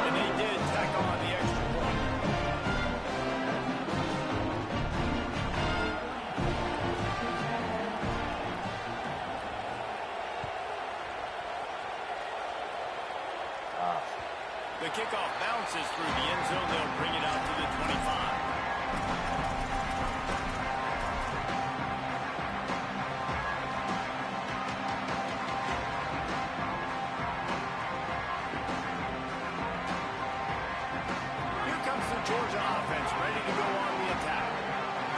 And they did tack on the extra point. The kickoff bounces through the end zone. They'll bring it out to the 25. Here comes the Georgia offense, ready to go on the attack.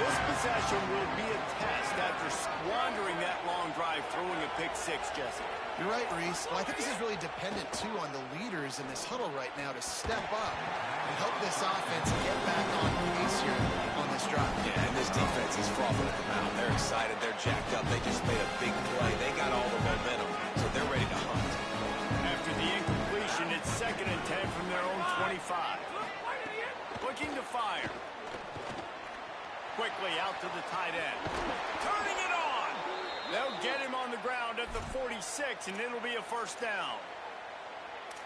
This possession will be a test after squandering that long drive, throwing a pick six, Jesse. You're right, Reese. Well, I think this is really dependent, too, on the leaders in this huddle right now to step up and help this offense get back on pace here on this drive. Yeah, and this defense is frothing at the mouth. They're excited. They're jacked up. They just made a big play. They got all the momentum, so they're ready to hunt. After the incompletion, it's 2nd and 10 from their own 25. Looking to fire. Quickly out to the tight end. Turning it on. They'll get him on the ground at the 46, and it'll be a first down.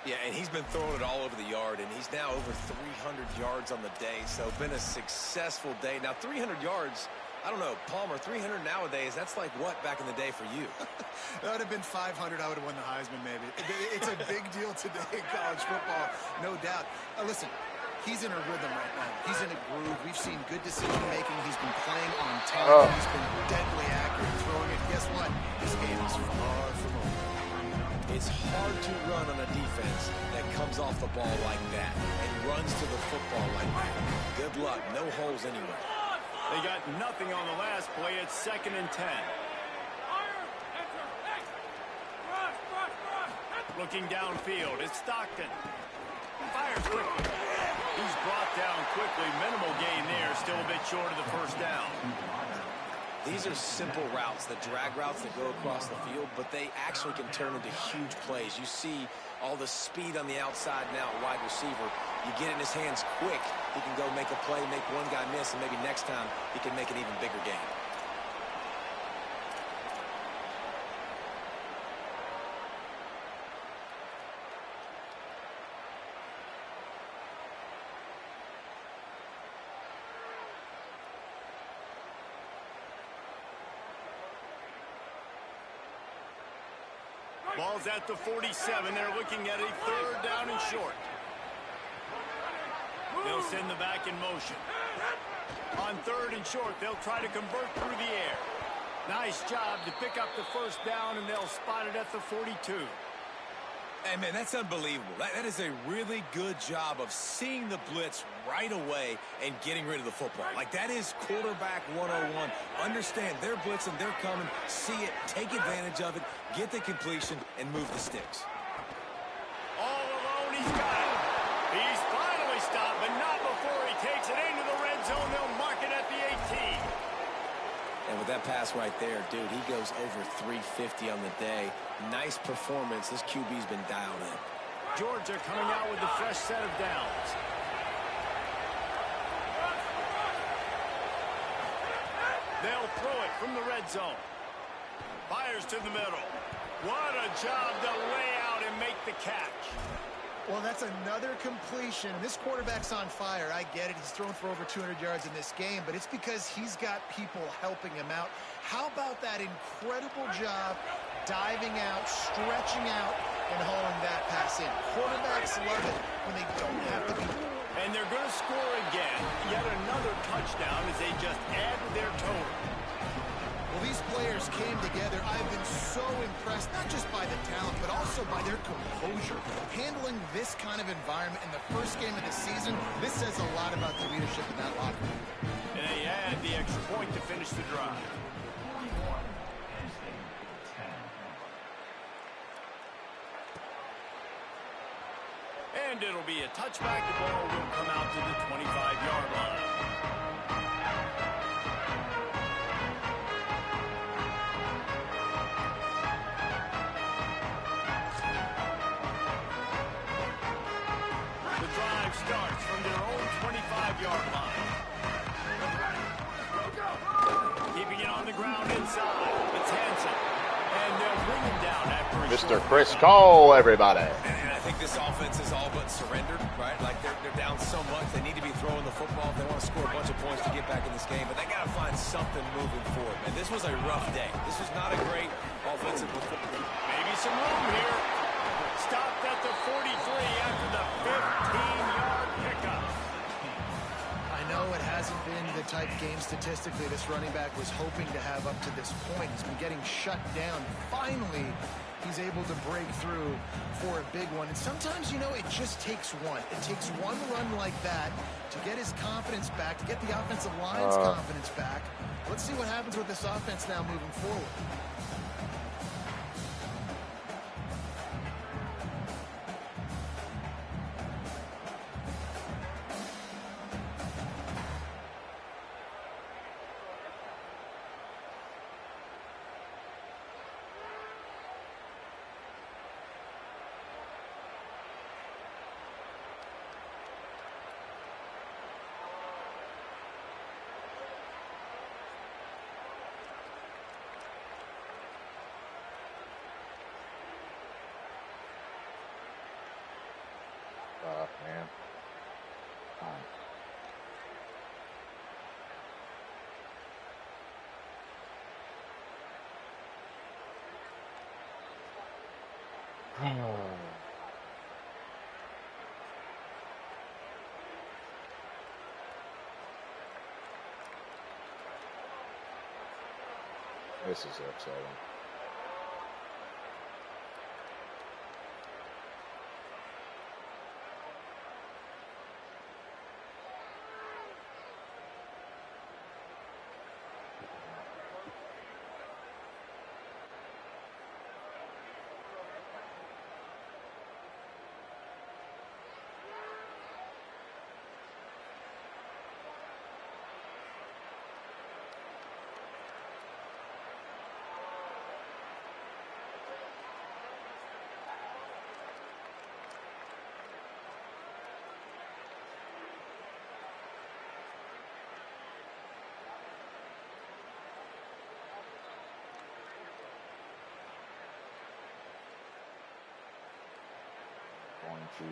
Yeah, and he's been throwing it all over the yard, and he's now over 300 yards on the day, so been a successful day. Now, 300 yards, I don't know, Palmer, 300 nowadays, that's like what back in the day for you? That would have been 500. I would have won the Heisman, maybe. It's a big deal today in college football, no doubt. Listen, he's in a rhythm right now. He's in a groove. We've seen good decision-making. He's been playing on time. He's been deadly accurate throwing it. Guess what? This game is far from over. It's hard to run on a defense that comes off the ball like that and runs to the football like that. Good luck. No holes anywhere. They got nothing on the last play. It's 2nd and 10. Looking downfield, it's Stockton. Fires quickly. He's brought down quickly. Minimal gain there. Still a bit short of the first down. These are simple routes, the drag routes that go across the field, but they actually can turn into huge plays. You see all the speed on the outside now at wide receiver. You get it in his hands quick, he can go make a play, make one guy miss, and maybe next time he can make an even bigger game. Ball's at the 47. They're looking at a 3rd down and short. They'll send the back in motion. On 3rd and short, they'll try to convert through the air. Nice job to pick up the 1st down, and they'll spot it at the 42. Hey, man, that's unbelievable. That is a really good job of seeing the blitz right away and getting rid of the football. Like, that is quarterback 101. Understand they're blitzing, they're coming, see it, take advantage of it, get the completion, and move the sticks. All alone, he's got it. He's finally stopped, but not before he takes it into the red zone. They'll mark it at the 18. And with that pass right there, dude, he goes over 350 on the day. Nice performance. This QB's been dialed in. Georgia coming out with a fresh set of downs. They'll throw it from the red zone. Fires to the middle. What a job to lay out and make the catch. Well, that's another completion. This quarterback's on fire. I get it. He's thrown for over 200 yards in this game, but it's because he's got people helping him out. How about that incredible job diving out, stretching out, and hauling that pass in? Quarterbacks love it when they don't have to be. And they're going to score again. Yet another touchdown as they just add to their total. Well, these players came together. I've been so impressed, not just by the talent, but also by their composure. Handling this kind of environment in the first game of the season, this says a lot about the leadership in that locker room. And they add the extra point to finish the drive. And it'll be a touchback. The ball will come out to the 25-yard line. Starts from their own 25-yard line. Keeping it on the ground inside. It's Hansen. And they'll bring him down after Mr. Chris Cole, everybody. And I think this offense is all but surrendered, right? Like, they're down so much. They need to be throwing the football if they want to score a bunch of points to get back in this game. But they got to find something moving forward, man. This was a rough day. This was not a great offensive performance. Maybe some room here. Stopped at the 43 after the 15-yard pickup. I know it hasn't been the type of game statistically this running back was hoping to have up to this point. He's been getting shut down. Finally, he's able to break through for a big one. And sometimes, you know, it just takes one. It takes one run like that to get his confidence back, to get the offensive line's confidence back. Let's see what happens with this offense now moving forward. Man. This is upsetting. Going to